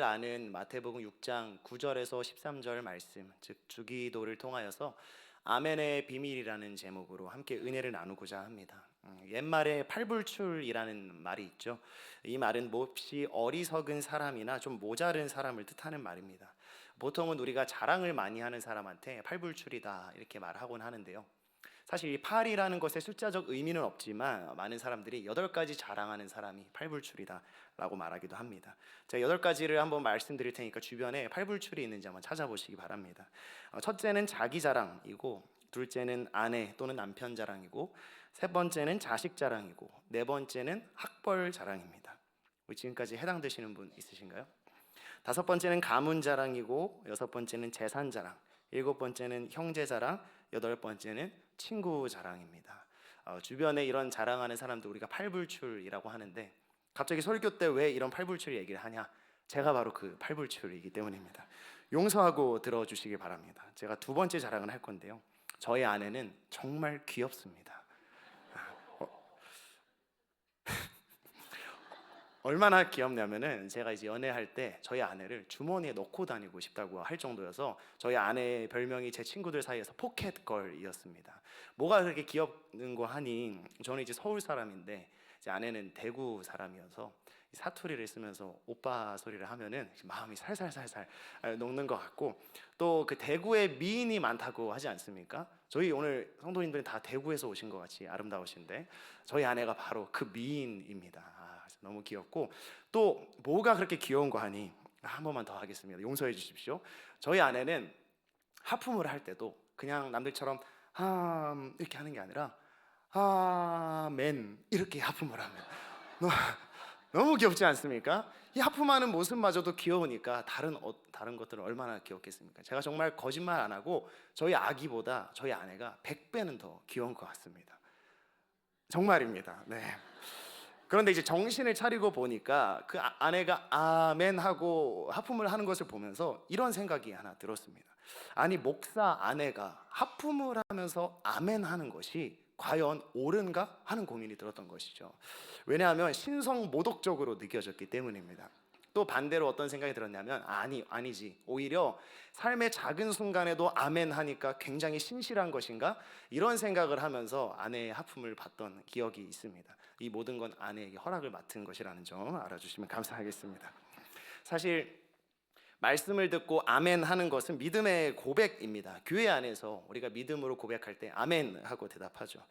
아는 마태복음 6장 9절에서 13절 말씀, 즉 주기도를 통하여서 아멘의 비밀이라는 제목으로 함께 은혜를 나누고자 합니다. 옛말에 팔불출이라는 말이 있죠. 이 말은 몹시 어리석은 사람이나 좀 모자른 사람을 뜻하는 말입니다. 보통은 우리가 자랑을 많이 하는 사람한테 팔불출이다 이렇게 말하곤 하는데요. 사실 이 8이라는 것의 숫자적 의미는 없지만 많은 사람들이 8가지 자랑하는 사람이 팔불출이다 라고 말하기도 합니다. 제가 8가지를 한번 말씀드릴 테니까 주변에 팔불출이 있는지 한번 찾아보시기 바랍니다. 첫째는 자기 자랑이고, 둘째는 아내 또는 남편 자랑이고, 세 번째는 자식 자랑이고, 네 번째는 학벌 자랑입니다. 지금까지 해당되시는 분 있으신가요? 다섯 번째는 가문 자랑이고, 여섯 번째는 재산 자랑, 일곱 번째는 형제 자랑, 여덟 번째는 친구 자랑입니다. 주변에 이런 자랑하는 사람들 우리가 팔불출이라고 하는데, 갑자기 설교 때 왜 이런 팔불출 얘기를 하냐? 제가 바로 그 팔불출이기 때문입니다. 용서하고 들어주시기 바랍니다. 제가 두 번째 자랑을 할 건데요, 저희 아내는 정말 귀엽습니다. 얼마나 귀엽냐면은 제가 이제 연애할 때 저희 아내를 주머니에 넣고 다니고 싶다고 할 정도여서 저희 아내의 별명이 제 친구들 사이에서 포켓걸이었습니다. 뭐가 그렇게 귀엽는 거 하니, 저는 이제 서울 사람인데 제 아내는 대구 사람이어서 사투리를 쓰면서 오빠 소리를 하면은 마음이 살살살살 녹는 것 같고, 또 그 대구에 미인이 많다고 하지 않습니까? 저희 오늘 성도님들이 다 대구에서 오신 것 같이 아름다우신데 저희 아내가 바로 그 미인입니다. 너무 귀엽고, 또 뭐가 그렇게 귀여운 거 하니, 한 번만 더 하겠습니다. 용서해 주십시오. 저희 아내는 하품을 할 때도 그냥 남들처럼 이렇게 하는 게 아니라 아멘 이렇게 하품을 합니다. 너무 귀엽지 않습니까? 이 하품하는 모습마저도 귀여우니까 다른 것들은 얼마나 귀엽겠습니까? 제가 정말 거짓말 안 하고 저희 아기보다 저희 아내가 100배는 더 귀여운 것 같습니다. 정말입니다. 네. 그런데 이제 정신을 차리고 보니까 그 아내가 아멘 하고 하품을 하는 것을 보면서 이런 생각이 하나 들었습니다. 아니, 목사 아내가 하품을 하면서 아멘 하는 것이 과연 옳은가 하는 고민이 들었던 것이죠. 왜냐하면 신성모독적으로 느껴졌기 때문입니다. 또 반대로 어떤 생각이 들었냐면, 아니지, 오히려 삶의 작은 순간에도 아멘 하니까 굉장히 신실한 것인가, 이런 생각을 하면서 아내의 하품을 봤던 기억이 있습니다. 이 모든 건 아내에게 허락을 맡은 것이라는 점 알아주시면 감사하겠습니다. 사실 말씀을 듣고 아멘 하는 것은 믿음의 고백입니다. 교회 안에서 우리가 믿음으로 고백할 때 아멘 하고 대답하죠.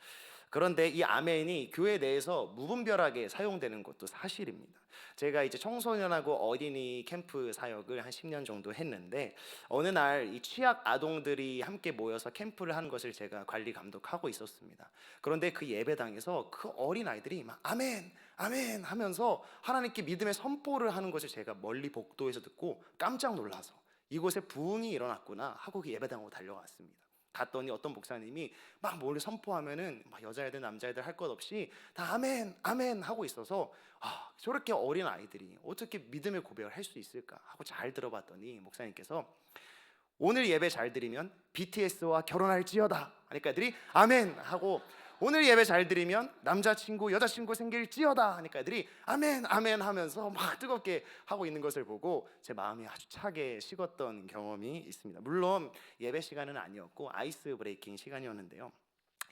그런데 이 아멘이 교회 내에서 무분별하게 사용되는 것도 사실입니다. 제가 이제 청소년하고 어린이 캠프 사역을 한 10년 정도 했는데, 어느 날 이 취약 아동들이 함께 모여서 캠프를 하는 것을 제가 관리 감독하고 있었습니다. 그런데 그 예배당에서 그 어린 아이들이 막 아멘 아멘 하면서 하나님께 믿음의 선포를 하는 것을 제가 멀리 복도에서 듣고 깜짝 놀라서 이곳에 부흥이 일어났구나 하고 그 예배당으로 달려갔습니다. 갔더니 어떤 목사님이 막 뭘 선포하면은 막 여자애들 남자애들 할 것 없이 다 아멘 아멘 하고 있어서, 저렇게 어린 아이들이 어떻게 믿음의 고백을 할 수 있을까 하고 잘 들어봤더니 목사님께서 오늘 예배 잘 드리면 BTS와 결혼할지어다 하니까 애들이 아멘 하고, 오늘 예배 잘 드리면 남자친구 여자친구 생길지어다 하니까 애들이 아멘 아멘 하면서 막 뜨겁게 하고 있는 것을 보고 제 마음이 아주 차게 식었던 경험이 있습니다. 물론 예배 시간은 아니었고 아이스 브레이킹 시간이었는데요,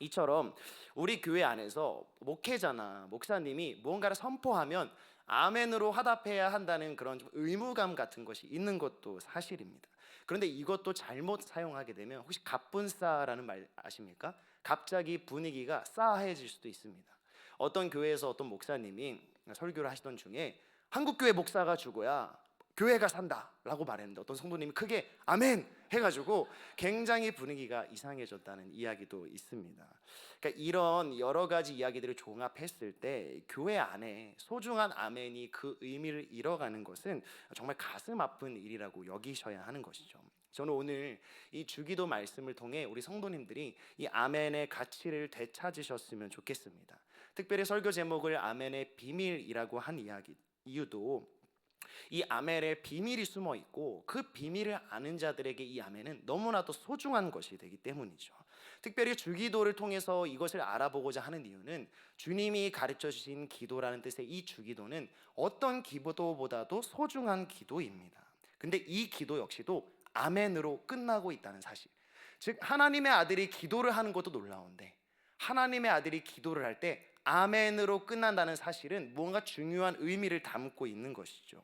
이처럼 우리 교회 안에서 목회자나 목사님이 무언가를 선포하면 아멘으로 화답해야 한다는 그런 좀 의무감 같은 것이 있는 것도 사실입니다. 그런데 이것도 잘못 사용하게 되면, 혹시 갑분싸라는 말 아십니까? 갑자기 분위기가 싸해질 수도 있습니다. 어떤 교회에서 어떤 목사님이 설교를 하시던 중에 한국교회 목사가 죽어야 교회가 산다 라고 말했는데, 어떤 성도님이 크게 아멘 해가지고 굉장히 분위기가 이상해졌다는 이야기도 있습니다. 그러니까 이런 여러 가지 이야기들을 종합했을 때 교회 안에 소중한 아멘이 그 의미를 잃어가는 것은 정말 가슴 아픈 일이라고 여기셔야 하는 것이죠. 저는 오늘 이 주기도 말씀을 통해 우리 성도님들이 이 아멘의 가치를 되찾으셨으면 좋겠습니다. 특별히 설교 제목을 아멘의 비밀이라고 한 이유도 이 아멘에 비밀이 숨어 있고 그 비밀을 아는 자들에게 이 아멘은 너무나도 소중한 것이 되기 때문이죠. 특별히 주기도를 통해서 이것을 알아보고자 하는 이유는 주님이 가르쳐 주신 기도라는 뜻의 이 주기도는 어떤 기도보다도 소중한 기도입니다. 근데 이 기도 역시도 아멘으로 끝나고 있다는 사실. 즉 하나님의 아들이 기도를 하는 것도 놀라운데 하나님의 아들이 기도를 할 때 아멘으로 끝난다는 사실은 무언가 중요한 의미를 담고 있는 것이죠.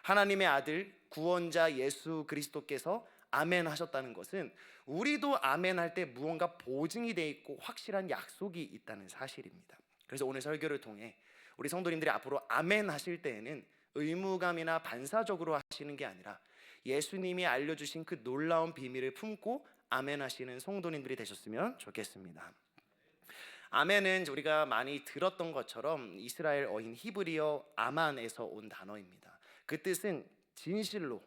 하나님의 아들 구원자 예수 그리스도께서 아멘 하셨다는 것은 우리도 아멘 할 때 무언가 보증이 돼 있고 확실한 약속이 있다는 사실입니다. 그래서 오늘 설교를 통해 우리 성도님들이 앞으로 아멘 하실 때에는 의무감이나 반사적으로 하시는 게 아니라 예수님이 알려주신 그 놀라운 비밀을 품고 아멘 하시는 성도님들이 되셨으면 좋겠습니다. 아멘은 우리가 많이 들었던 것처럼 이스라엘 어인 히브리어 아만에서 온 단어입니다. 그 뜻은 진실로,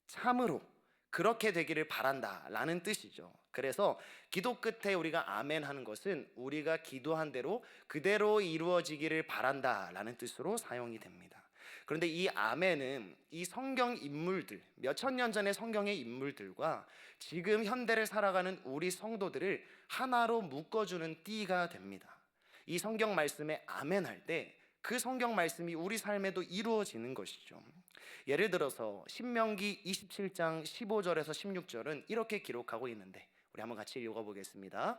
참으로, 그렇게 되기를 바란다 라는 뜻이죠. 그래서 기도 끝에 우리가 아멘 하는 것은 우리가 기도한 대로 그대로 이루어지기를 바란다 라는 뜻으로 사용이 됩니다. 그런데 이 아멘은 이 성경 인물들, 몇천 년 전의 성경의 인물들과 지금 현대를 살아가는 우리 성도들을 하나로 묶어주는 띠가 됩니다. 이 성경 말씀에 아멘 할 때 그 성경 말씀이 우리 삶에도 이루어지는 것이죠. 예를 들어서 신명기 27장 15절에서 16절은 이렇게 기록하고 있는데 우리 한번 같이 읽어보겠습니다.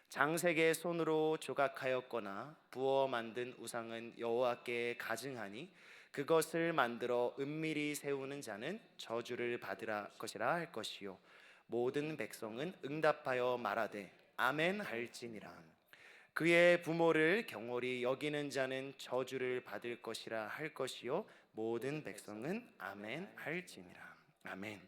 장색의 손으로 조각하였거나 부어 만든 우상은 여호와께 가증하니 그것을 만들어 은밀히 세우는 자는 저주를 받으라 것이라 할 것이요 모든 백성은 응답하여 말하되 아멘 할지니라. 그의 부모를 경홀히 여기는 자는 저주를 받을 것이라 할 것이요 모든 백성은 아멘 할지니라. 아멘.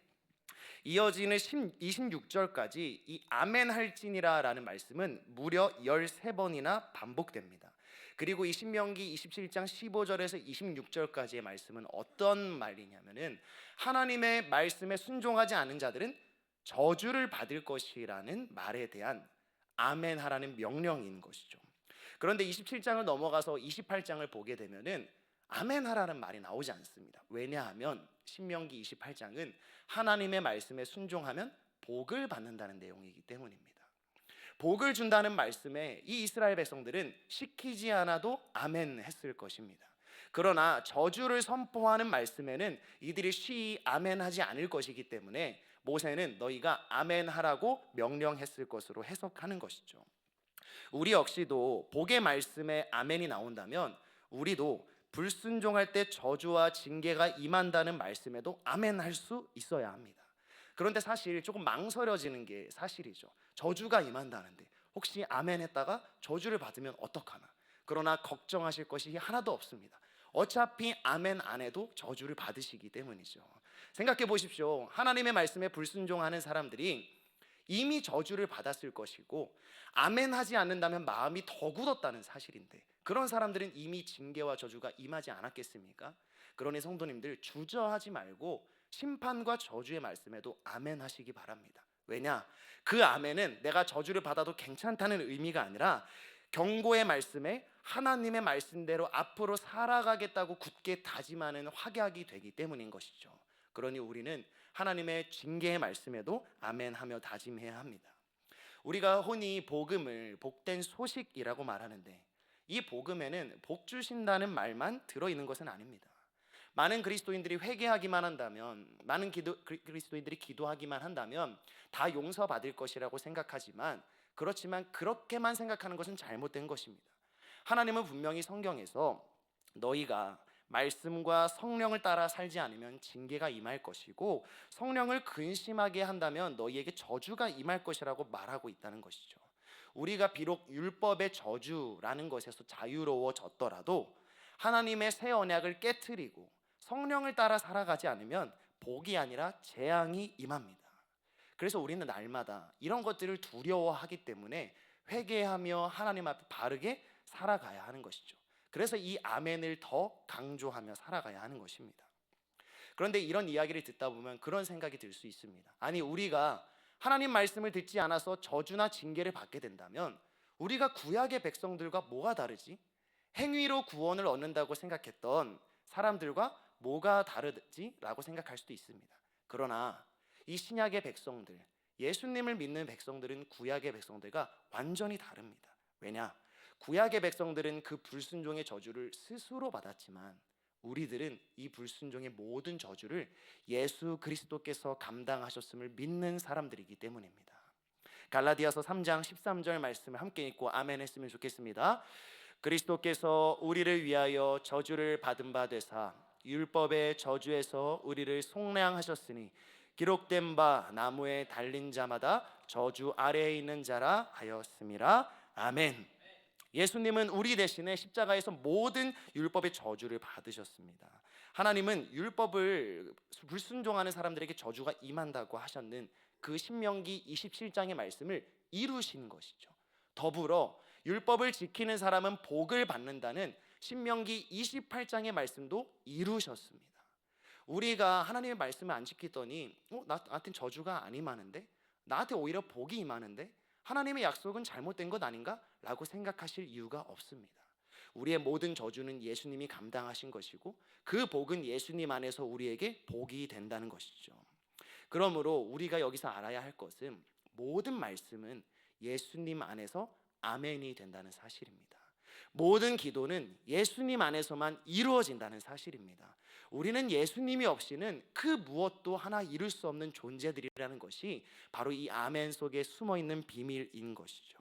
이어지는 26절까지 이 아멘 할지니라 라는 말씀은 무려 13번이나 반복됩니다. 그리고 이 신명기 27장 15절에서 26절까지의 말씀은 어떤 말이냐면은 하나님의 말씀에 순종하지 않은 자들은 저주를 받을 것이라는 말에 대한 아멘 하라는 명령인 것이죠. 그런데 27장을 넘어가서 28장을 보게 되면은 아멘 하라는 말이 나오지 않습니다. 왜냐하면 신명기 28장은 하나님의 말씀에 순종하면 복을 받는다는 내용이기 때문입니다. 복을 준다는 말씀에 이 이스라엘 백성들은 시키지 않아도 아멘 했을 것입니다. 그러나 저주를 선포하는 말씀에는 이들이 쉬이 아멘하지 않을 것이기 때문에 모세는 너희가 아멘하라고 명령했을 것으로 해석하는 것이죠. 우리 역시도 복의 말씀에 아멘이 나온다면 우리도 불순종할 때 저주와 징계가 임한다는 말씀에도 아멘할 수 있어야 합니다. 그런데 사실 조금 망설여지는 게 사실이죠. 저주가 임한다는데 혹시 아멘 했다가 저주를 받으면 어떡하나. 그러나 걱정하실 것이 하나도 없습니다. 어차피 아멘 안 해도 저주를 받으시기 때문이죠. 생각해 보십시오. 하나님의 말씀에 불순종하는 사람들이 이미 저주를 받았을 것이고 아멘 하지 않는다면 마음이 더 굳었다는 사실인데 그런 사람들은 이미 징계와 저주가 임하지 않았겠습니까? 그러니 성도님들 주저하지 말고 심판과 저주의 말씀에도 아멘 하시기 바랍니다. 왜냐? 그 아멘은 내가 저주를 받아도 괜찮다는 의미가 아니라 경고의 말씀에 하나님의 말씀대로 앞으로 살아가겠다고 굳게 다짐하는 확약이 되기 때문인 것이죠. 그러니 우리는 하나님의 징계의 말씀에도 아멘하며 다짐해야 합니다. 우리가 흔히 복음을 복된 소식이라고 말하는데 이 복음에는 복 주신다는 말만 들어있는 것은 아닙니다. 많은 그리스도인들이 회개하기만 한다면, 많은 그리스도인들이 기도하기만 한다면 다 용서받을 것이라고 생각하지만 그렇지만 그렇게만 생각하는 것은 잘못된 것입니다. 하나님은 분명히 성경에서 너희가 말씀과 성령을 따라 살지 않으면 징계가 임할 것이고 성령을 근심하게 한다면 너희에게 저주가 임할 것이라고 말하고 있다는 것이죠. 우리가 비록 율법의 저주라는 것에서 자유로워졌더라도 하나님의 새 언약을 깨트리고 성령을 따라 살아가지 않으면 복이 아니라 재앙이 임합니다. 그래서 우리는 날마다 이런 것들을 두려워하기 때문에 회개하며 하나님 앞에 바르게 살아가야 하는 것이죠. 그래서 이 아멘을 더 강조하며 살아가야 하는 것입니다. 그런데 이런 이야기를 듣다 보면 그런 생각이 들 수 있습니다. 아니 우리가 하나님 말씀을 듣지 않아서 저주나 징계를 받게 된다면 우리가 구약의 백성들과 뭐가 다르지? 행위로 구원을 얻는다고 생각했던 사람들과 뭐가 다르지? 라고 생각할 수도 있습니다. 그러나 이 신약의 백성들, 예수님을 믿는 백성들은 구약의 백성들과 완전히 다릅니다. 왜냐? 구약의 백성들은 그 불순종의 저주를 스스로 받았지만 우리들은 이 불순종의 모든 저주를 예수 그리스도께서 감당하셨음을 믿는 사람들이기 때문입니다. 갈라디아서 3장 13절 말씀을 함께 읽고 아멘 했으면 좋겠습니다. 그리스도께서 우리를 위하여 저주를 받은 바 되사 율법의 저주에서 우리를 속량하셨으니 기록된 바 나무에 달린 자마다 저주 아래에 있는 자라 하였음이라. 아멘. 예수님은 우리 대신에 십자가에서 모든 율법의 저주를 받으셨습니다. 하나님은 율법을 불순종하는 사람들에게 저주가 임한다고 하셨는 그 신명기 27장의 말씀을 이루신 것이죠. 더불어 율법을 지키는 사람은 복을 받는다는 신명기 28장의 말씀도 이루셨습니다. 우리가 하나님의 말씀을 안 지키더니 나한테 저주가 안 임하는데? 나한테 오히려 복이 임하는데? 하나님의 약속은 잘못된 것 아닌가? 라고 생각하실 이유가 없습니다. 우리의 모든 저주는 예수님이 감당하신 것이고 그 복은 예수님 안에서 우리에게 복이 된다는 것이죠. 그러므로 우리가 여기서 알아야 할 것은 모든 말씀은 예수님 안에서 아멘이 된다는 사실입니다. 모든 기도는 예수님 안에서만 이루어진다는 사실입니다. 우리는 예수님이 없이는 그 무엇도 하나 이룰 수 없는 존재들이라는 것이 바로 이 아멘 속에 숨어있는 비밀인 것이죠.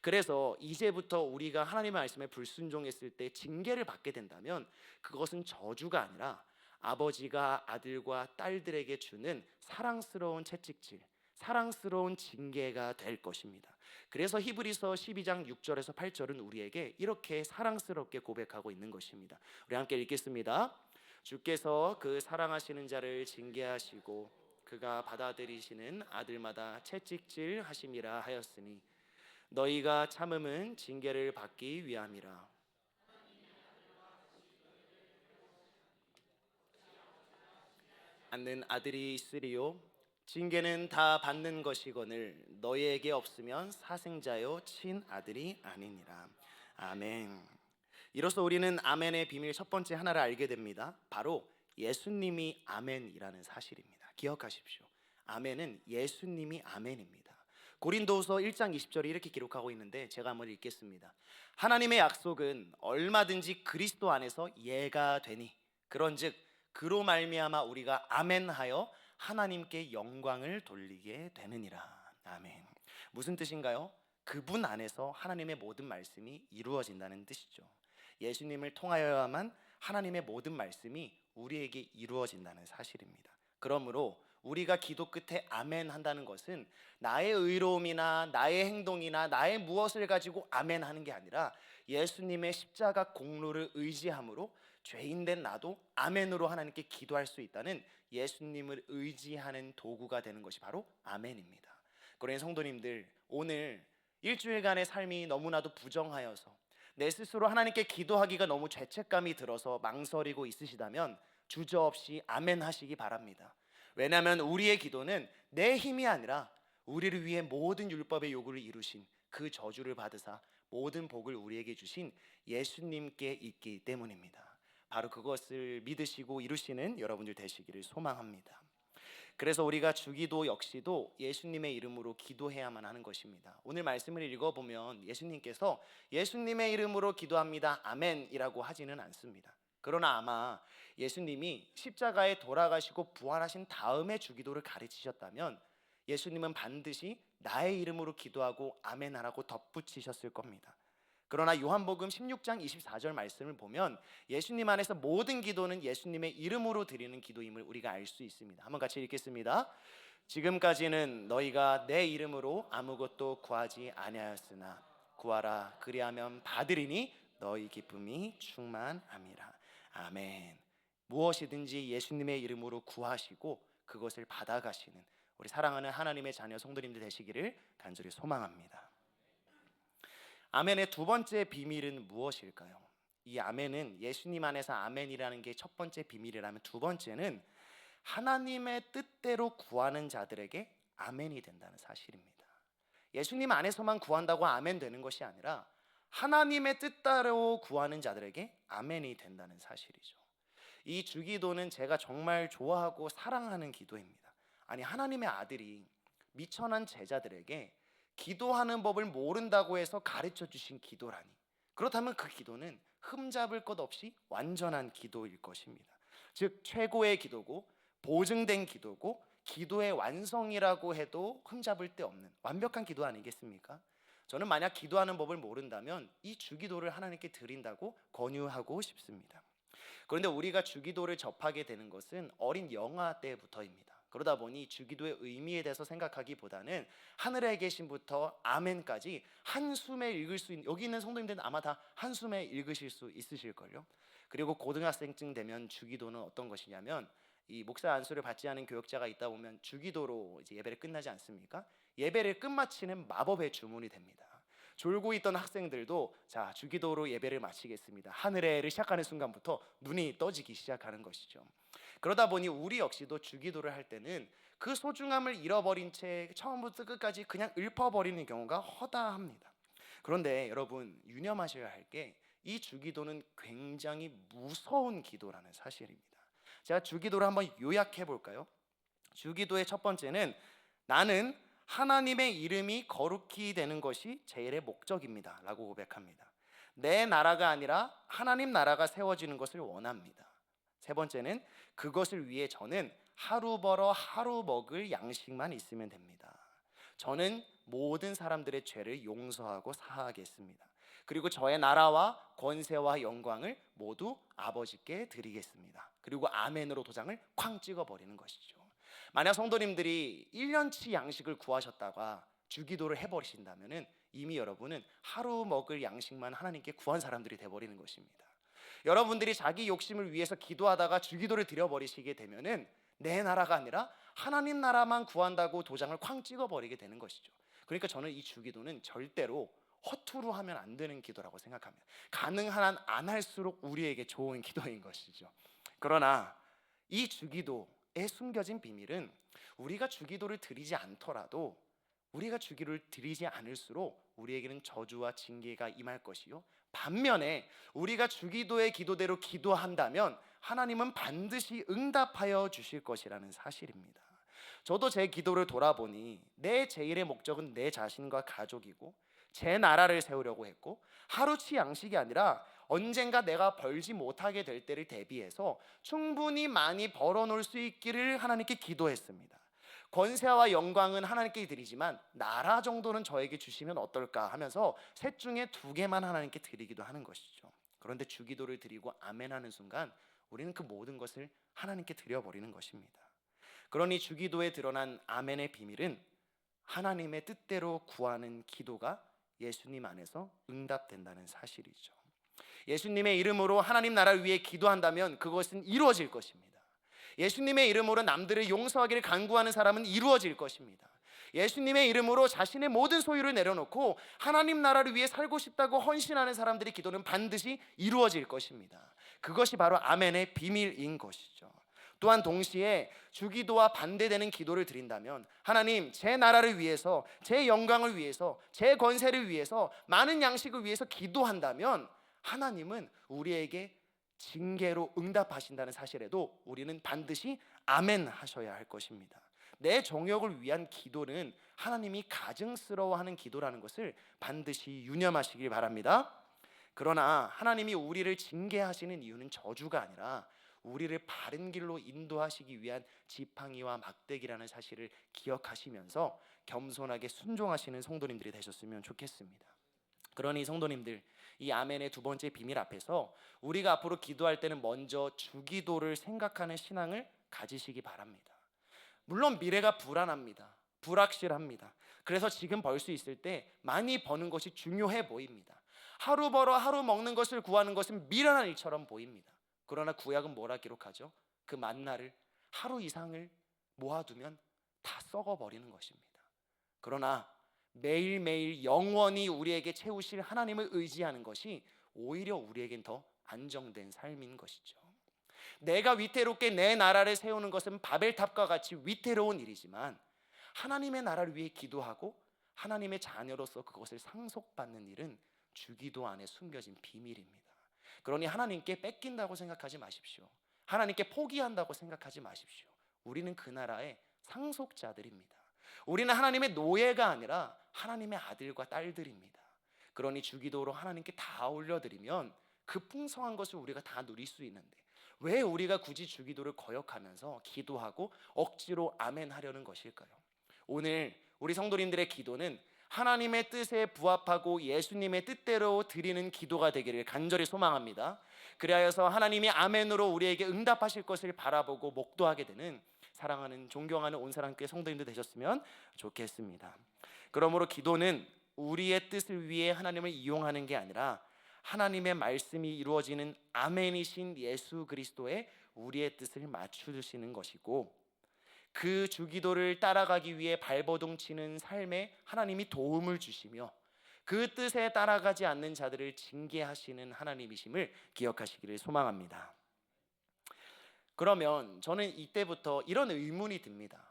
그래서 이제부터 우리가 하나님의 말씀에 불순종했을 때 징계를 받게 된다면 그것은 저주가 아니라 아버지가 아들과 딸들에게 주는 사랑스러운 채찍질, 사랑스러운 징계가 될 것입니다. 그래서 히브리서 12장 6절에서 8절은 우리에게 이렇게 사랑스럽게 고백하고 있는 것입니다. 우리 함께 읽겠습니다. 주께서 그 사랑하시는 자를 징계하시고 그가 받아들이시는 아들마다 채찍질 하심이라 하였으니 너희가 참음은 징계를 받기 위함이라. 않는 아들이 있으리요 징계는 다 받는 것이거늘 너희에게 없으면 사생자요 친아들이 아니니라. 아멘. 이로써 우리는 아멘의 비밀 첫 번째 하나를 알게 됩니다. 바로 예수님이 아멘이라는 사실입니다. 기억하십시오. 아멘은 예수님이 아멘입니다. 고린도후서 1장 20절에 이렇게 기록하고 있는데 제가 한번 읽겠습니다. 하나님의 약속은 얼마든지 그리스도 안에서 예가 되니 그런즉 그로 말미암아 우리가 아멘하여 하나님께 영광을 돌리게 되느니라. 아멘. 무슨 뜻인가요? 그분 안에서 하나님의 모든 말씀이 이루어진다는 뜻이죠. 예수님을 통하여야만 하나님의 모든 말씀이 우리에게 이루어진다는 사실입니다. 그러므로 우리가 기도 끝에 아멘 한다는 것은 나의 의로움이나 나의 행동이나 나의 무엇을 가지고 아멘 하는 게 아니라 예수님의 십자가 공로를 의지함으로 죄인된 나도 아멘으로 하나님께 기도할 수 있다는 예수님을 의지하는 도구가 되는 것이 바로 아멘입니다. 그러니 성도님들, 오늘 일주일간의 삶이 너무나도 부정하여서 내 스스로 하나님께 기도하기가 너무 죄책감이 들어서 망설이고 있으시다면 주저없이 아멘 하시기 바랍니다. 왜냐하면 우리의 기도는 내 힘이 아니라 우리를 위해 모든 율법의 요구를 이루신 그 저주를 받으사 모든 복을 우리에게 주신 예수님께 있기 때문입니다. 바로 그것을 믿으시고 이루시는 여러분들 되시기를 소망합니다. 그래서 우리가 주기도 역시도 예수님의 이름으로 기도해야만 하는 것입니다. 오늘 말씀을 읽어보면 예수님께서 예수님의 이름으로 기도합니다 아멘이라고 하지는 않습니다. 그러나 아마 예수님이 십자가에 돌아가시고 부활하신 다음에 주기도를 가르치셨다면 예수님은 반드시 나의 이름으로 기도하고 아멘하라고 덧붙이셨을 겁니다. 그러나 요한복음 16장 24절 말씀을 보면 예수님 안에서 모든 기도는 예수님의 이름으로 드리는 기도임을 우리가 알 수 있습니다. 한번 같이 읽겠습니다. 지금까지는 너희가 내 이름으로 아무것도 구하지 아니하였으나 구하라 그리하면 받으리니 너희 기쁨이 충만함이라. 아멘. 무엇이든지 예수님의 이름으로 구하시고 그것을 받아가시는 우리 사랑하는 하나님의 자녀 성도님들 되시기를 간절히 소망합니다. 아멘의 두 번째 비밀은 무엇일까요? 이 아멘은 예수님 안에서 아멘이라는 게 첫 번째 비밀이라면 두 번째는 하나님의 뜻대로 구하는 자들에게 아멘이 된다는 사실입니다. 예수님 안에서만 구한다고 아멘 되는 것이 아니라 하나님의 뜻대로 구하는 자들에게 아멘이 된다는 사실이죠. 이 주기도는 제가 정말 좋아하고 사랑하는 기도입니다. 아니, 하나님의 아들이 미천한 제자들에게 기도하는 법을 모른다고 해서 가르쳐 주신 기도라니, 그렇다면 그 기도는 흠잡을 것 없이 완전한 기도일 것입니다. 즉 최고의 기도고 보증된 기도고 기도의 완성이라고 해도 흠잡을 데 없는 완벽한 기도 아니겠습니까? 저는 만약 기도하는 법을 모른다면 이 주기도를 하나님께 드린다고 권유하고 싶습니다. 그런데 우리가 주기도를 접하게 되는 것은 어린 영아 때부터입니다. 그러다 보니 주기도의 의미에 대해서 생각하기보다는 하늘에 계신부터 아멘까지 한숨에 읽을 수 있는, 여기 있는 성도님들은 아마 다 한숨에 읽으실 수 있으실걸요. 그리고 고등학생쯤 되면 주기도는 어떤 것이냐면, 이 목사 안수를 받지 않은 교역자가 있다 보면 주기도로 이제 예배를 끝나지 않습니까? 예배를 끝마치는 마법의 주문이 됩니다. 졸고 있던 학생들도 자, 주기도로 예배를 마치겠습니다, 하늘에를 시작하는 순간부터 눈이 떠지기 시작하는 것이죠. 그러다 보니 우리 역시도 주기도를 할 때는 그 소중함을 잃어버린 채 처음부터 끝까지 그냥 읊어버리는 경우가 허다합니다. 그런데 여러분, 유념하셔야 할 게 이 주기도는 굉장히 무서운 기도라는 사실입니다. 제가 주기도를 한번 요약해 볼까요? 주기도의 첫 번째는 나는 하나님의 이름이 거룩히 되는 것이 제일의 목적입니다 라고 고백합니다. 내 나라가 아니라 하나님 나라가 세워지는 것을 원합니다. 세 번째는 그것을 위해 저는 하루 벌어 하루 먹을 양식만 있으면 됩니다. 저는 모든 사람들의 죄를 용서하고 사하겠습니다. 그리고 저의 나라와 권세와 영광을 모두 아버지께 드리겠습니다. 그리고 아멘으로 도장을 쾅 찍어버리는 것이죠. 만약 성도님들이 1년치 양식을 구하셨다가 주기도를 해버리신다면 이미 여러분은 하루 먹을 양식만 하나님께 구한 사람들이 되어버리는 것입니다. 여러분들이 자기 욕심을 위해서 기도하다가 주기도를 드려버리시게 되면은 내 나라가 아니라 하나님 나라만 구한다고 도장을 쾅 찍어버리게 되는 것이죠. 그러니까 저는 이 주기도는 절대로 허투루 하면 안 되는 기도라고 생각합니다. 가능한 한 안 할수록 우리에게 좋은 기도인 것이죠. 그러나 이 주기도에 숨겨진 비밀은 우리가 주기도를 드리지 않더라도, 우리가 주기도를 드리지 않을수록 우리에게는 저주와 징계가 임할 것이요, 반면에 우리가 주기도의 기도대로 기도한다면 하나님은 반드시 응답하여 주실 것이라는 사실입니다. 저도 제 기도를 돌아보니 내 제일의 목적은 내 자신과 가족이고 제 나라를 세우려고 했고, 하루치 양식이 아니라 언젠가 내가 벌지 못하게 될 때를 대비해서 충분히 많이 벌어놓을 수 있기를 하나님께 기도했습니다. 권세와 영광은 하나님께 드리지만 나라 정도는 저에게 주시면 어떨까 하면서 셋 중에 2개만 하나님께 드리기도 하는 것이죠. 그런데 주기도를 드리고 아멘하는 순간 우리는 그 모든 것을 하나님께 드려버리는 것입니다. 그러니 주기도에 드러난 아멘의 비밀은 하나님의 뜻대로 구하는 기도가 예수님 안에서 응답된다는 사실이죠. 예수님의 이름으로 하나님 나라를 위해 기도한다면 그것은 이루어질 것입니다. 예수님의 이름으로 남들을 용서하기를 간구하는 사람은 이루어질 것입니다. 예수님의 이름으로 자신의 모든 소유를 내려놓고 하나님 나라를 위해 살고 싶다고 헌신하는 사람들의 기도는 반드시 이루어질 것입니다. 그것이 바로 아멘의 비밀인 것이죠. 또한 동시에 주기도와 반대되는 기도를 드린다면, 하나님 제 나라를 위해서, 제 영광을 위해서, 제 권세를 위해서, 많은 양식을 위해서 기도한다면 하나님은 우리에게 징계로 응답하신다는 사실에도 우리는 반드시 아멘 하셔야 할 것입니다. 내 정욕을 위한 기도는 하나님이 가증스러워하는 기도라는 것을 반드시 유념하시길 바랍니다. 그러나 하나님이 우리를 징계하시는 이유는 저주가 아니라 우리를 바른 길로 인도하시기 위한 지팡이와 막대기라는 사실을 기억하시면서 겸손하게 순종하시는 성도님들이 되셨으면 좋겠습니다. 그러니 성도님들, 이 아멘의 2번째 비밀 앞에서 우리가 앞으로 기도할 때는 먼저 주기도를 생각하는 신앙을 가지시기 바랍니다. 물론 미래가 불안합니다. 불확실합니다. 그래서 지금 벌 수 있을 때 많이 버는 것이 중요해 보입니다. 하루 벌어 하루 먹는 것을 구하는 것은 미련한 일처럼 보입니다. 그러나 구약은 뭐라 기록하죠? 그 만나를 하루 이상을 모아두면 다 썩어버리는 것입니다. 그러나 매일매일 영원히 우리에게 채우실 하나님을 의지하는 것이 오히려 우리에겐 더 안정된 삶인 것이죠. 내가 위태롭게 내 나라를 세우는 것은 바벨탑과 같이 위태로운 일이지만 하나님의 나라를 위해 기도하고 하나님의 자녀로서 그것을 상속받는 일은 주기도 안에 숨겨진 비밀입니다. 그러니 하나님께 뺏긴다고 생각하지 마십시오. 하나님께 포기한다고 생각하지 마십시오. 우리는 그 나라의 상속자들입니다. 우리는 하나님의 노예가 아니라 하나님의 아들과 딸들입니다. 그러니 주기도로 하나님께 다 올려드리면 그 풍성한 것을 우리가 다 누릴 수 있는데 왜 우리가 굳이 주기도를 거역하면서 기도하고 억지로 아멘 하려는 것일까요? 오늘 우리 성도님들의 기도는 하나님의 뜻에 부합하고 예수님의 뜻대로 드리는 기도가 되기를 간절히 소망합니다. 그리하여서 하나님이 아멘으로 우리에게 응답하실 것을 바라보고 목도하게 되는 사랑하는 존경하는 온 사람께 성도님들 되셨으면 좋겠습니다. 그러므로 기도는 우리의 뜻을 위해 하나님을 이용하는 게 아니라 하나님의 말씀이 이루어지는 아멘이신 예수 그리스도의 우리의 뜻을 맞추시는 것이고, 그 주기도를 따라가기 위해 발버둥 치는 삶에 하나님이 도움을 주시며 그 뜻에 따라가지 않는 자들을 징계하시는 하나님이심을 기억하시기를 소망합니다. 그러면 저는 이때부터 이런 의문이 듭니다.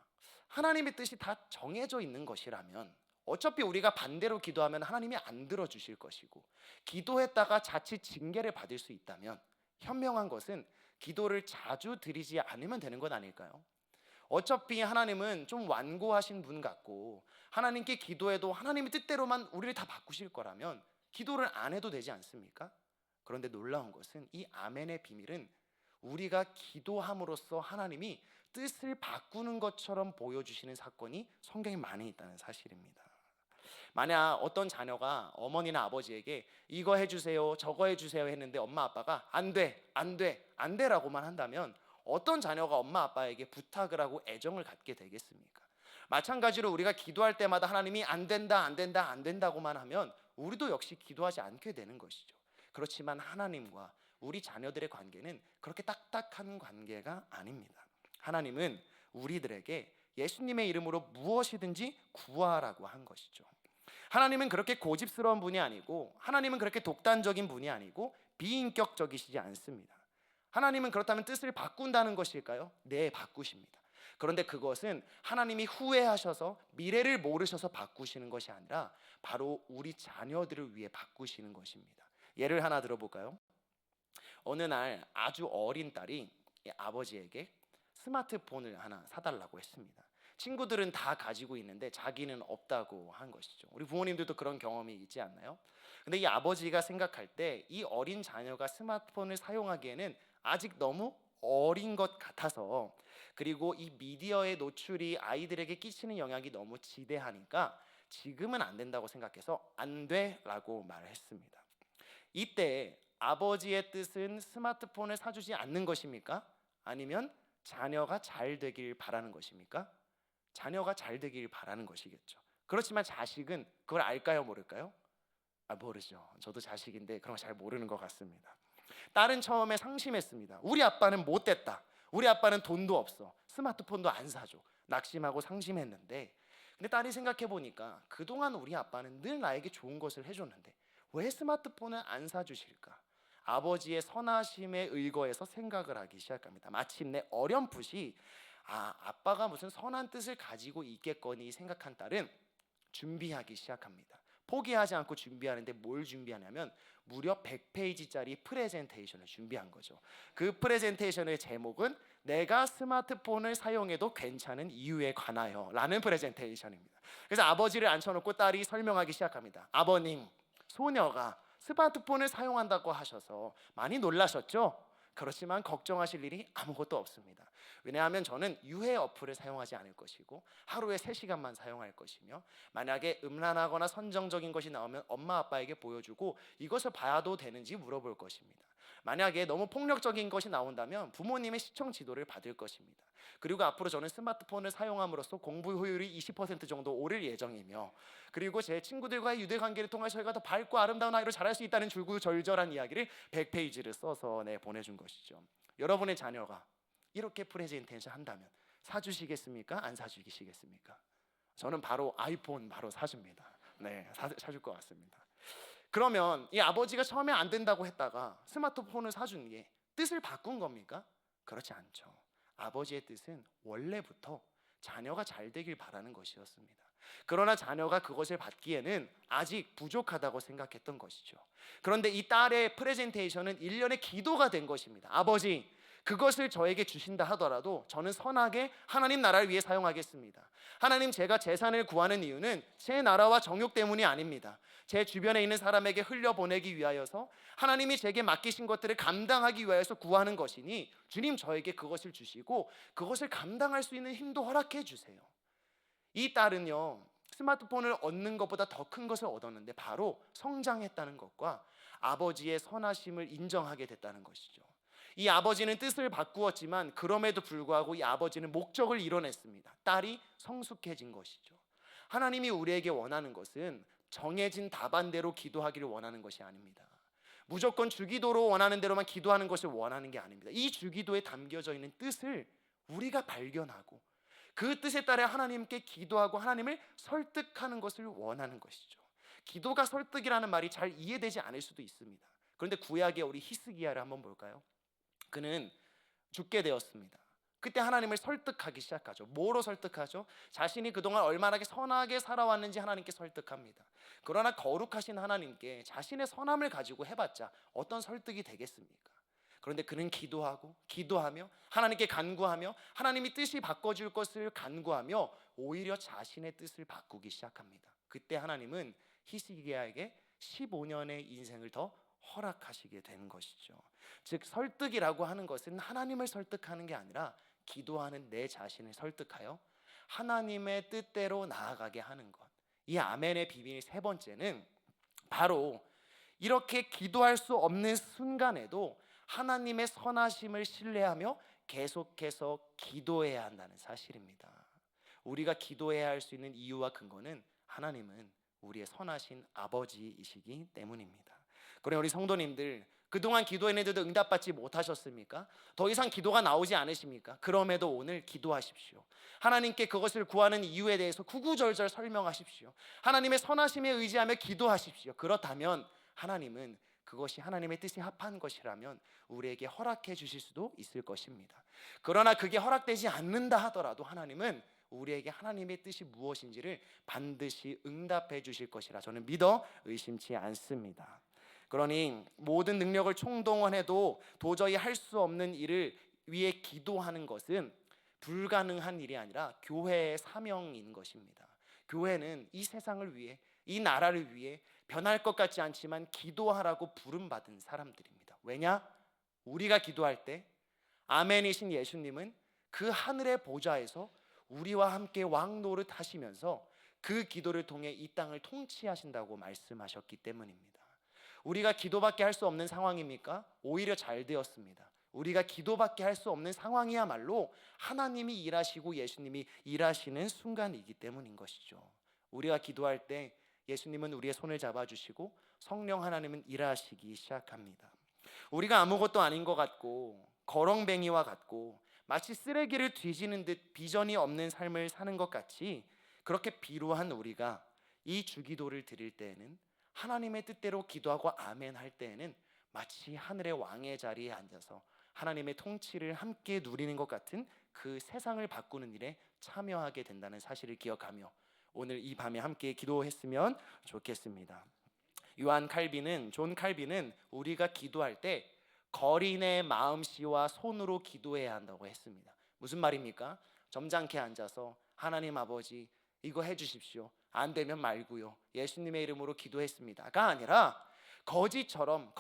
하나님의 뜻이 다 정해져 있는 것이라면 어차피 우리가 반대로 기도하면 하나님이 안 들어주실 것이고, 기도했다가 자칫 징계를 받을 수 있다면 현명한 것은 기도를 자주 드리지 않으면 되는 것 아닐까요? 어차피 하나님은 좀 완고하신 분 같고 하나님께 기도해도 하나님의 뜻대로만 우리를 다 바꾸실 거라면 기도를 안 해도 되지 않습니까? 그런데 놀라운 것은 이 아멘의 비밀은 우리가 기도함으로써 하나님이 뜻을 바꾸는 것처럼 보여주시는 사건이 성경에 많이 있다는 사실입니다. 만약 어떤 자녀가 어머니나 아버지에게 이거 해주세요 저거 해주세요 했는데 엄마 아빠가 안 돼, 안 돼, 안 돼라고만 한다면 어떤 자녀가 엄마 아빠에게 부탁을 하고 애정을 갖게 되겠습니까? 마찬가지로 우리가 기도할 때마다 하나님이 안 된다 안 된다 안 된다고만 하면 우리도 역시 기도하지 않게 되는 것이죠. 그렇지만 하나님과 우리 자녀들의 관계는 그렇게 딱딱한 관계가 아닙니다. 하나님은 우리들에게 예수님의 이름으로 무엇이든지 구하라고 한 것이죠. 하나님은 그렇게 고집스러운 분이 아니고, 하나님은 그렇게 독단적인 분이 아니고 비인격적이시지 않습니다. 하나님은 그렇다면 뜻을 바꾼다는 것일까요? 네, 바꾸십니다. 그런데 그것은 하나님이 후회하셔서 미래를 모르셔서 바꾸시는 것이 아니라 바로 우리 자녀들을 위해 바꾸시는 것입니다. 예를 하나 들어볼까요? 어느 날 아주 어린 딸이 아버지에게 스마트폰을 하나 사달라고 했습니다. 친구들은 다 가지고 있는데 자기는 없다고 한 것이죠. 우리 부모님들도 그런 경험이 있지 않나요? 근데 이 아버지가 생각할 때 이 어린 자녀가 스마트폰을 사용하기에는 아직 너무 어린 것 같아서, 그리고 이 미디어의 노출이 아이들에게 끼치는 영향이 너무 지대하니까 지금은 안 된다고 생각해서 안 돼라고 말했습니다. 이때 아버지의 뜻은 스마트폰을 사주지 않는 것입니까? 아니면 자녀가 잘 되길 바라는 것입니까? 자녀가 잘 되길 바라는 것이겠죠. 그렇지만 자식은 그걸 알까요, 모를까요? 모르죠. 저도 자식인데 그런 거 잘 모르는 것 같습니다. 딸은 처음에 상심했습니다. 우리 아빠는 못됐다, 우리 아빠는 돈도 없어, 스마트폰도 안 사줘, 낙심하고 상심했는데, 근데 딸이 생각해 보니까 그동안 우리 아빠는 늘 나에게 좋은 것을 해줬는데 왜 스마트폰을 안 사주실까? 아버지의 선하심에 의거해서 생각을 하기 시작합니다. 마침내 어렴풋이 아빠가 무슨 선한 뜻을 가지고 있겠거니 생각한 딸은 준비하기 시작합니다. 포기하지 않고 준비하는데 뭘 준비하냐면 무려 100페이지짜리 프레젠테이션을 준비한 거죠. 그 프레젠테이션의 제목은 내가 스마트폰을 사용해도 괜찮은 이유에 관하여 라는 프레젠테이션입니다. 그래서 아버지를 앉혀놓고 딸이 설명하기 시작합니다. 아버님, 소녀가 스마트폰을 사용한다고 하셔서 많이 놀라셨죠? 그렇지만 걱정하실 일이 아무것도 없습니다. 왜냐하면 저는 유해 어플을 사용하지 않을 것이고 하루에 3시간만 사용할 것이며, 만약에 음란하거나 선정적인 것이 나오면 엄마 아빠에게 보여주고 이것을 봐도 되는지 물어볼 것입니다. 만약에 너무 폭력적인 것이 나온다면 부모님의 시청 지도를 받을 것입니다. 그리고 앞으로 저는 스마트폰을 사용함으로써 공부 효율이 20% 정도 오를 예정이며, 그리고 제 친구들과의 유대관계를 통해 저희가 더 밝고 아름다운 아이로 자랄 수 있다는 줄구절절한 이야기를 100페이지를 써서 보내준 것이죠. 여러분의 자녀가 이렇게 프레젠테이션 한다면 사주시겠습니까? 안 사주시겠습니까? 저는 바로 아이폰 바로 사줍니다. 네, 사줄 것 같습니다. 그러면 이 아버지가 처음에 안 된다고 했다가 스마트폰을 사준 게 뜻을 바꾼 겁니까? 그렇지 않죠. 아버지의 뜻은 원래부터 자녀가 잘 되길 바라는 것이었습니다. 그러나 자녀가 그것을 받기에는 아직 부족하다고 생각했던 것이죠. 그런데 이 딸의 프레젠테이션은 일련의 기도가 된 것입니다. 아버지, 그것을 저에게 주신다 하더라도 저는 선하게 하나님 나라를 위해 사용하겠습니다. 하나님, 제가 재산을 구하는 이유는 제 나라와 정욕 때문이 아닙니다. 제 주변에 있는 사람에게 흘려보내기 위하여서, 하나님이 제게 맡기신 것들을 감당하기 위하여서 구하는 것이니 주님, 저에게 그것을 주시고 그것을 감당할 수 있는 힘도 허락해 주세요. 이 딸은요, 스마트폰을 얻는 것보다 더 큰 것을 얻었는데 바로 성장했다는 것과 아버지의 선하심을 인정하게 됐다는 것이죠. 이 아버지는 뜻을 바꾸었지만 그럼에도 불구하고 이 아버지는 목적을 이뤄냈습니다. 딸이 성숙해진 것이죠. 하나님이 우리에게 원하는 것은 정해진 답안대로 기도하기를 원하는 것이 아닙니다. 무조건 주기도로 원하는 대로만 기도하는 것을 원하는 게 아닙니다. 이 주기도에 담겨져 있는 뜻을 우리가 발견하고 그 뜻에 따라 하나님께 기도하고 하나님을 설득하는 것을 원하는 것이죠. 기도가 설득이라는 말이 잘 이해되지 않을 수도 있습니다. 그런데 구약의 우리 히스기야를 한번 볼까요? 그는 죽게 되었습니다. 그때 하나님을 설득하기 시작하죠. 뭐로 설득하죠? 자신이 그동안 얼마나 선하게 살아왔는지 하나님께 설득합니다. 그러나 거룩하신 하나님께 자신의 선함을 가지고 해봤자 어떤 설득이 되겠습니까? 그런데 그는 기도하며 하나님께 간구하며 하나님이 뜻이 바꿔줄 것을 간구하며 오히려 자신의 뜻을 바꾸기 시작합니다. 그때 하나님은 히스기야에게 15년의 인생을 더 허락하시게 된 것이죠. 즉, 설득이라고 하는 것은 하나님을 설득하는 게 아니라 기도하는 내 자신을 설득하여 하나님의 뜻대로 나아가게 하는 것. 이 아멘의 비밀 세 번째는 바로 이렇게 기도할 수 없는 순간에도 하나님의 선하심을 신뢰하며 계속해서 기도해야 한다는 사실입니다. 우리가 기도해야 할 수 있는 이유와 근거는 하나님은 우리의 선하신 아버지이시기 때문입니다. 그러나 우리 성도님들, 그동안 기도했는데도 응답받지 못하셨습니까? 더 이상 기도가 나오지 않으십니까? 그럼에도 오늘 기도하십시오. 하나님께 그것을 구하는 이유에 대해서 구구절절 설명하십시오. 하나님의 선하심에 의지하며 기도하십시오. 그렇다면 하나님은 그것이 하나님의 뜻에 합한 것이라면 우리에게 허락해 주실 수도 있을 것입니다. 그러나 그게 허락되지 않는다 하더라도 하나님은 우리에게 하나님의 뜻이 무엇인지를 반드시 응답해 주실 것이라 저는 믿어 의심치 않습니다. 그러니 모든 능력을 총동원해도 도저히 할 수 없는 일을 위해 기도하는 것은 불가능한 일이 아니라 교회의 사명인 것입니다. 교회는 이 세상을 위해, 이 나라를 위해 변할 것 같지 않지만 기도하라고 부름받은 사람들입니다. 왜냐? 우리가 기도할 때 아멘이신 예수님은 그 하늘의 보좌에서 우리와 함께 왕노릇 하시면서 그 기도를 통해 이 땅을 통치하신다고 말씀하셨기 때문입니다. 우리가 기도밖에 할 수 없는 상황입니까? 오히려 잘 되었습니다. 우리가 기도밖에 할 수 없는 상황이야말로 하나님이 일하시고 예수님이 일하시는 순간이기 때문인 것이죠. 우리가 기도할 때 예수님은 우리의 손을 잡아주시고 성령 하나님은 일하시기 시작합니다. 우리가 아무것도 아닌 것 같고 거렁뱅이와 같고 마치 쓰레기를 뒤지는 듯 비전이 없는 삶을 사는 것 같이 그렇게 비루한 우리가 이 주기도를 드릴 때에는, 하나님의 뜻대로 기도하고 아멘 할 때에는 마치 하늘의 왕의 자리에 앉아서 하나님의 통치를 함께 누리는 것 같은 그 세상을 바꾸는 일에 참여하게 된다는 사실을 기억하며 오늘 이 밤에 함께 기도했으면 좋겠습니다. 존 칼빈은 우리가 기도할 때 거린의 마음씨와 손으로 기도해야 한다고 했습니다. 무슨 말입니까? 점잖게 앉아서 하나님 아버지 이거 해주십시오. 안 되면 말고요. 예수님의 이름으로 기도했습니다가 아니라 거린처럼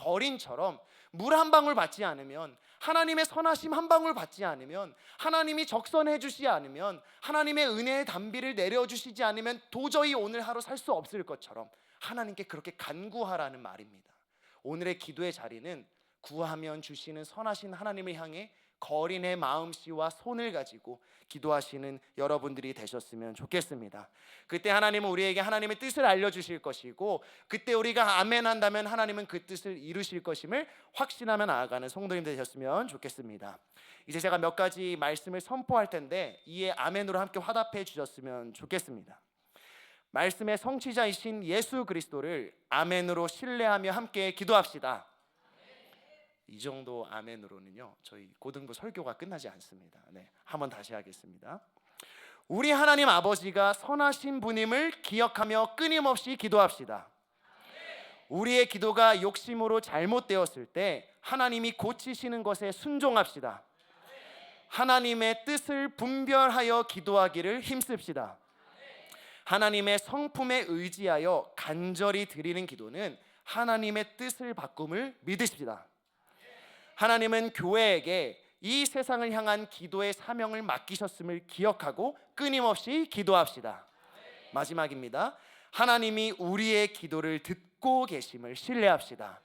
물 한 방울 받지 않으면, 하나님의 선하심 한 방울 받지 않으면, 하나님이 적선해 주시지 않으면, 하나님의 은혜의 단비를 내려주시지 않으면 도저히 오늘 하루 살 수 없을 것처럼 하나님께 그렇게 간구하라는 말입니다. 오늘의 기도의 자리는 구하면 주시는 선하신 하나님을 향해 거린의 마음씨와 손을 가지고 기도하시는 여러분들이 되셨으면 좋겠습니다. 그때 하나님은 우리에게 하나님의 뜻을 알려주실 것이고, 그때 우리가 아멘 한다면 하나님은 그 뜻을 이루실 것임을 확신하며 나아가는 성도님 되셨으면 좋겠습니다. 이제 제가 몇 가지 말씀을 선포할 텐데 이에 아멘으로 함께 화답해 주셨으면 좋겠습니다. 말씀의 성취자이신 예수 그리스도를 아멘으로 신뢰하며 함께 기도합시다. 이 정도 아멘으로는요 저희 고등부 설교가 끝나지 않습니다. 한번 다시 하겠습니다. 우리 하나님 아버지가 선하신 분임을 기억하며 끊임없이 기도합시다. 우리의 기도가 욕심으로 잘못되었을 때 하나님이 고치시는 것에 순종합시다. 하나님의 뜻을 분별하여 기도하기를 힘씁시다. 하나님의 성품에 의지하여 간절히 드리는 기도는 하나님의 뜻을 바꿈을 믿으십시다. 하나님은 교회에게 이 세상을 향한 기도의 사명을 맡기셨음을 기억하고 끊임없이 기도합시다. 마지막입니다. 하나님이 우리의 기도를 듣고 계심을 신뢰합시다.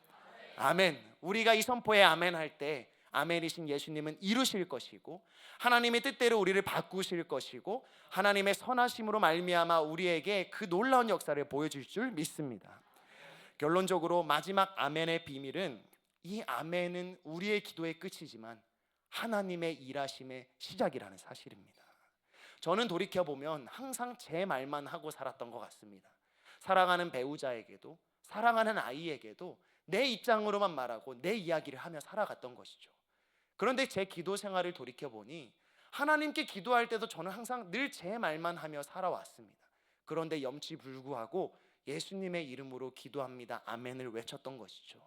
아멘. 우리가 이 선포에 아멘 할 때 아멘이신 예수님은 이루실 것이고 하나님의 뜻대로 우리를 바꾸실 것이고 하나님의 선하심으로 말미암아 우리에게 그 놀라운 역사를 보여줄 줄 믿습니다. 결론적으로 마지막 아멘의 비밀은 이 아멘은 우리의 기도의 끝이지만 하나님의 일하심의 시작이라는 사실입니다. 저는 돌이켜보면 항상 제 말만 하고 살았던 것 같습니다. 사랑하는 배우자에게도 사랑하는 아이에게도 내 입장으로만 말하고 내 이야기를 하며 살아갔던 것이죠. 그런데 제 기도 생활을 돌이켜보니 하나님께 기도할 때도 저는 항상 늘 제 말만 하며 살아왔습니다. 그런데 염치불구하고 예수님의 이름으로 기도합니다 아멘을 외쳤던 것이죠.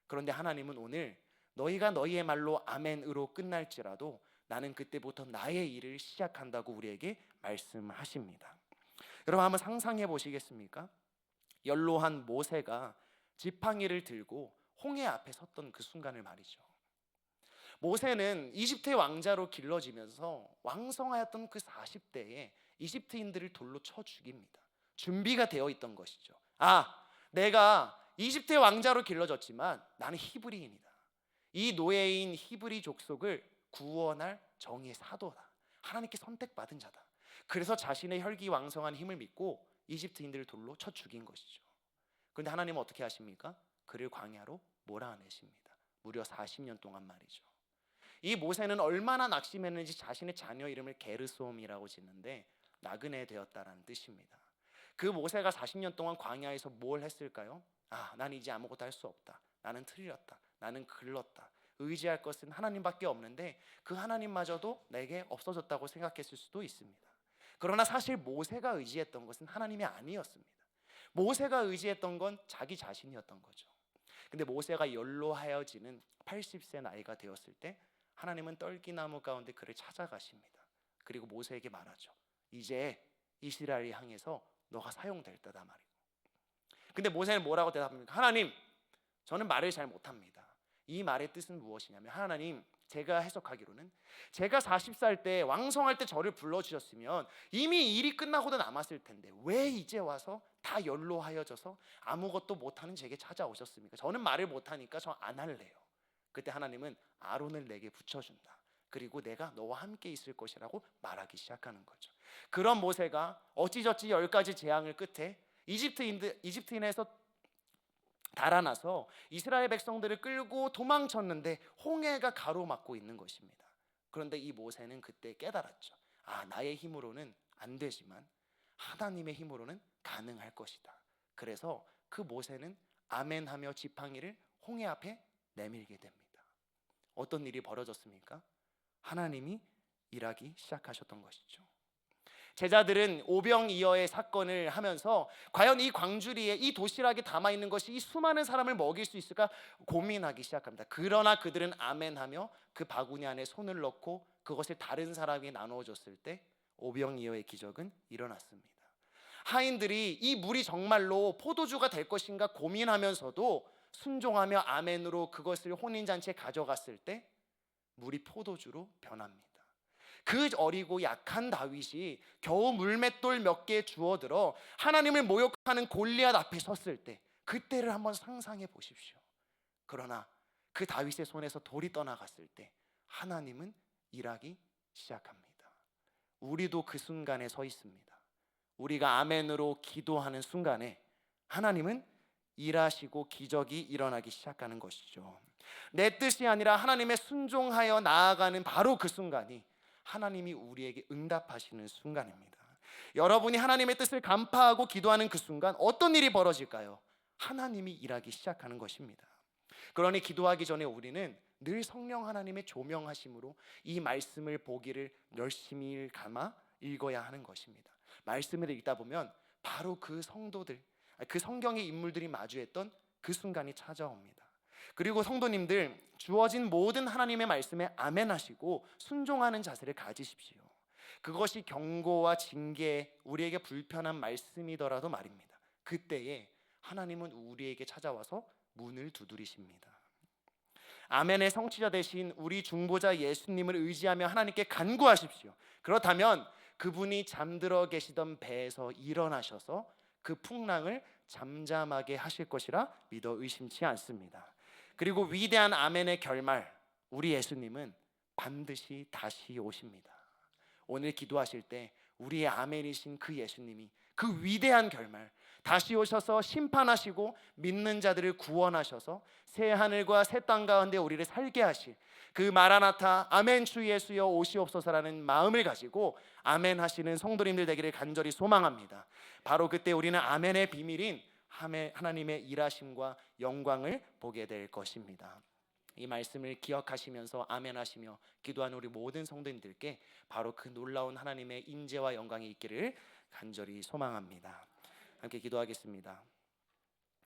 그런데 하나님은 오늘 너희가 너희의 말로 아멘으로 끝날지라도 나는 그때부터 나의 일을 시작한다고 우리에게 말씀하십니다. 여러분 한번 상상해 보시겠습니까? 연로한 모세가 지팡이를 들고 홍해 앞에 섰던 그 순간을 말이죠. 모세는 이집트의 왕자로 길러지면서 왕성하였던 그 40대에 이집트인들을 돌로 쳐 죽입니다. 준비가 되어 있던 것이죠. 내가 이집트의 왕자로 길러졌지만 나는 히브리인이다. 이 노예인 히브리 족속을 구원할 정의의 사도다. 하나님께 선택받은 자다. 그래서 자신의 혈기왕성한 힘을 믿고 이집트인들을 돌로 쳐 죽인 것이죠. 그런데 하나님은 어떻게 하십니까? 그를 광야로 몰아내십니다. 무려 40년 동안 말이죠. 이 모세는 얼마나 낙심했는지 자신의 자녀 이름을 게르솜이라고 짓는데 나그네 되었다라는 뜻입니다. 그 모세가 40년 동안 광야에서 뭘 했을까요? 난 이제 아무것도 할 수 없다. 나는 틀렸다. 나는 글렀다. 의지할 것은 하나님밖에 없는데 그 하나님마저도 내게 없어졌다고 생각했을 수도 있습니다. 그러나 사실 모세가 의지했던 것은 하나님이 아니었습니다. 모세가 의지했던 건 자기 자신이었던 거죠. 근데 모세가 연로하여지는 80세 나이가 되었을 때 하나님은 떨기나무 가운데 그를 찾아가십니다. 그리고 모세에게 말하죠. 이제 이스라엘을 향해서 너가 사용될 때다 말이고. 근데 모세는 뭐라고 대답합니까? 하나님, 저는 말을 잘 못합니다. 이 말의 뜻은 무엇이냐면 하나님, 제가 해석하기로는 제가 40살 때 왕성할 때 저를 불러주셨으면 이미 일이 끝나고도 남았을 텐데 왜 이제 와서 다 연로하여져서 아무것도 못하는 제게 찾아오셨습니까? 저는 말을 못하니까 저 안 할래요. 그때 하나님은 아론을 내게 붙여준다. 그리고 내가 너와 함께 있을 것이라고 말하기 시작하는 거죠. 그런 모세가 어찌저찌 10가지 재앙을 끝에 이집트인에서 달아나서 이스라엘 백성들을 끌고 도망쳤는데 홍해가 가로막고 있는 것입니다. 그런데 이 모세는 그때 깨달았죠. 나의 힘으로는 안 되지만 하나님의 힘으로는 가능할 것이다. 그래서 그 모세는 아멘하며 지팡이를 홍해 앞에 내밀게 됩니다. 어떤 일이 벌어졌습니까? 하나님이 일하기 시작하셨던 것이죠. 제자들은 오병이어의 사건을 하면서 과연 이 광주리에 이 도시락에 담아있는 것이 이 수많은 사람을 먹일 수 있을까 고민하기 시작합니다. 그러나 그들은 아멘하며 그 바구니 안에 손을 넣고 그것을 다른 사람에게 나누어줬을 때 오병이어의 기적은 일어났습니다. 하인들이 이 물이 정말로 포도주가 될 것인가 고민하면서도 순종하며 아멘으로 그것을 혼인잔치에 가져갔을 때 물이 포도주로 변합니다. 그 어리고 약한 다윗이 겨우 물맷돌 몇 개 주워들어 하나님을 모욕하는 골리앗 앞에 섰을 때 그때를 한번 상상해 보십시오. 그러나 그 다윗의 손에서 돌이 떠나갔을 때 하나님은 일하기 시작합니다. 우리도 그 순간에 서 있습니다. 우리가 아멘으로 기도하는 순간에 하나님은 일하시고 기적이 일어나기 시작하는 것이죠. 내 뜻이 아니라 하나님의 순종하여 나아가는 바로 그 순간이 하나님이 우리에게 응답하시는 순간입니다. 여러분이 하나님의 뜻을 간파하고 기도하는 그 순간 어떤 일이 벌어질까요? 하나님이 일하기 시작하는 것입니다. 그러니 기도하기 전에 우리는 늘 성령 하나님의 조명하심으로 이 말씀을 보기를 열심히 감아 읽어야 하는 것입니다. 말씀을 읽다 보면 바로 그 성도들, 그 성경의 인물들이 마주했던 그 순간이 찾아옵니다. 그리고 성도님들, 주어진 모든 하나님의 말씀에 아멘하시고 순종하는 자세를 가지십시오. 그것이 경고와 징계, 우리에게 불편한 말씀이더라도 말입니다. 그때에 하나님은 우리에게 찾아와서 문을 두드리십니다. 아멘의 성취자 되신 우리 중보자 예수님을 의지하며 하나님께 간구하십시오. 그렇다면 그분이 잠들어 계시던 배에서 일어나셔서 그 풍랑을 잠잠하게 하실 것이라 믿어 의심치 않습니다. 그리고 위대한 아멘의 결말, 우리 예수님은 반드시 다시 오십니다. 오늘 기도하실 때 우리의 아멘이신 그 예수님이 그 위대한 결말, 다시 오셔서 심판하시고 믿는 자들을 구원하셔서 새 하늘과 새 땅 가운데 우리를 살게 하실 그 마라나타 아멘 주 예수여 오시옵소서라는 마음을 가지고 아멘 하시는 성도님들 되기를 간절히 소망합니다. 바로 그때 우리는 아멘의 비밀인 하나님의 일하심과 영광을 보게 될 것입니다. 이 말씀을 기억하시면서 아멘 하시며 기도하는 우리 모든 성도님들께 바로 그 놀라운 하나님의 임재와 영광이 있기를 간절히 소망합니다. 함께 기도하겠습니다.